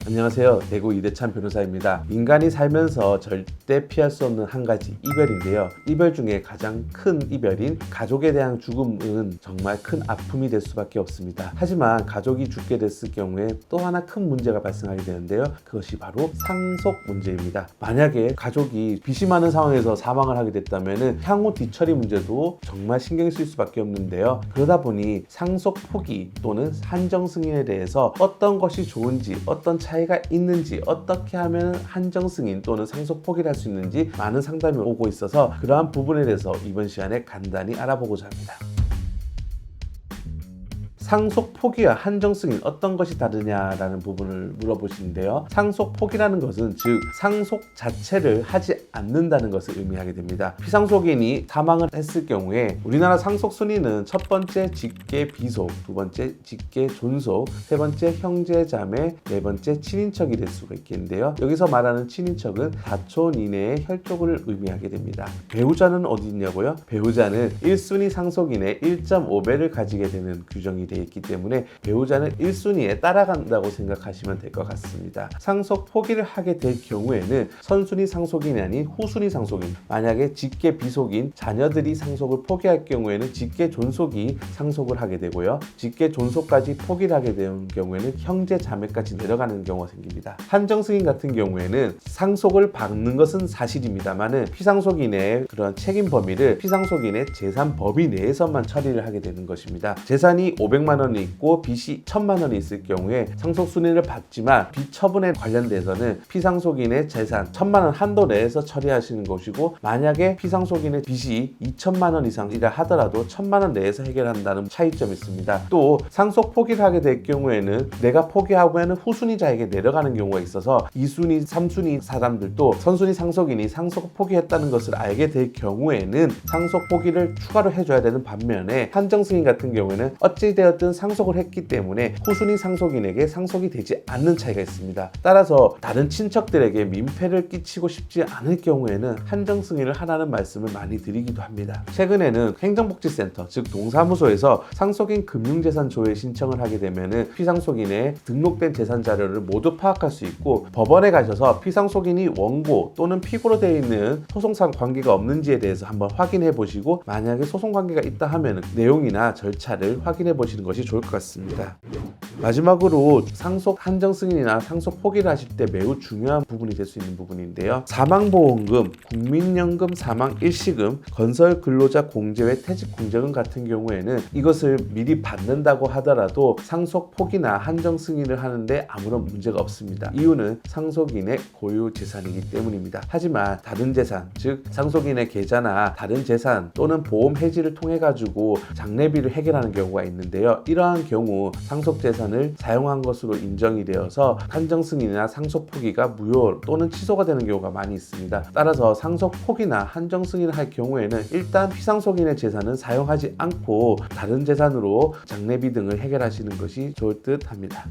안녕하세요. 대구 이대찬 변호사입니다. 인간이 살면서 절대 피할 수 없는 한 가지, 이별인데요. 이별 중에 가장 큰 이별인 가족에 대한 죽음은 정말 큰 아픔이 될 수밖에 없습니다. 하지만 가족이 죽게 됐을 경우에 또 하나 큰 문제가 발생하게 되는데요. 그것이 바로 상속 문제입니다. 만약에 가족이 빚이 많은 상황에서 사망을 하게 됐다면 향후 뒤처리 문제도 정말 신경이 쓸 수밖에 없는데요. 그러다 보니 상속 포기 또는 한정 승인에 대해서 어떤 것이 좋은지, 어떤 차이가 있는지, 어떻게 하면 한정 승인 또는 상속 포기를 할 수 있는지 많은 상담이 오고 있어서 그러한 부분에 대해서 이번 시간에 간단히 알아보고자 합니다. 상속 포기와 한정 승인 어떤 것이 다르냐라는 부분을 물어보시는데요. 상속 포기라는 것은 즉 상속 자체를 하지 않는다는 것을 의미하게 됩니다. 피상속인이 사망을 했을 경우에 우리나라 상속 순위는 첫 번째 직계 비속, 두 번째 직계 존속, 세 번째 형제 자매, 네 번째 친인척이 될 수가 있겠는데요. 여기서 말하는 친인척은 사촌 이내의 혈족을 의미하게 됩니다. 배우자는 어디 있냐고요? 배우자는 1순위 상속인의 1.5배를 가지게 되는 규정이 되어 있기 때문에 배우자는 1순위에 따라간다고 생각하시면 될 것 같습니다. 상속 포기를 하게 될 경우에는 선순위 상속인이 아닌 후순위 상속인, 만약에 직계 비속인 자녀들이 상속을 포기할 경우에는 직계 존속이 상속을 하게 되고요. 직계 존속까지 포기를 하게 되는 경우에는 형제 자매까지 내려가는 경우가 생깁니다. 한정 승인 같은 경우에는 상속을 받는 것은 사실입니다만은 피상속인의 그런 책임 범위를 피상속인의 재산 범위 내에서만 처리를 하게 되는 것입니다. 재산이 500만 원이 있고 빚이 1000만 원이 있을 경우에 상속 순위를 받지만 빚 처분에 관련돼서는 피상속인의 재산 1000만 원 한도 내에서 처리하시는 것이고, 만약에 피상속인의 빚이 2000만 원 이상이라 하더라도 1000만 원 내에서 해결한다는 차이점이 있습니다. 또 상속 포기를 하게 될 경우에는 내가 포기하면 후순위자에게 내려가는 경우가 있어서 2순위, 3순위 사람들도 선순위 상속인이 상속 포기했다는 것을 알게 될 경우에는 상속 포기를 추가로 해줘야 되는 반면에 한정 승인 같은 경우에는 어찌되었든 상속을 했기 때문에 후순위 상속인에게 상속이 되지 않는 차이가 있습니다. 따라서 다른 친척들에게 민폐를 끼치고 싶지 않을 경우에는 한정 승인을 하라는 말씀을 많이 드리기도 합니다. 최근에는 행정복지센터, 즉 동사무소에서 상속인 금융재산 조회 신청을 하게 되면 피상속인의 등록된 재산 자료를 모두 파악할 수 있고, 법원에 가셔서 피상속인이 원고 또는 피고로 되어 있는 소송상 관계가 없는지에 대해서 한번 확인해 보시고, 만약에 소송 관계가 있다 하면 내용이나 절차를 확인해 보시는 것이 좋을 것 같습니다. 마지막으로 상속 한정 승인이나 상속 포기를 하실 때 매우 중요한 부분이 될 수 있는 부분인데요. 사망보험금, 국민연금 사망 일시금, 건설근로자 공제외 퇴직공제금 같은 경우에는 이것을 미리 받는다고 하더라도 상속 포기나 한정 승인을 하는데 아무런 문제가 없습니다. 이유는 상속인의 고유 재산이기 때문입니다. 하지만 다른 재산, 즉 상속인의 계좌나 다른 재산 또는 보험 해지를 통해 가지고 장례비를 해결하는 경우가 있는데요. 이러한 경우 상속 재산을 사용한 것으로 인정이 되어서 한정 승인이나 상속 포기가 무효 또는 취소가 되는 경우가 많이 있습니다. 따라서 상속 포기나 한정 승인을 할 경우에는 일단 피상속인의 재산은 사용하지 않고 다른 재산으로 장례비 등을 해결하시는 것이 좋을 듯 합니다.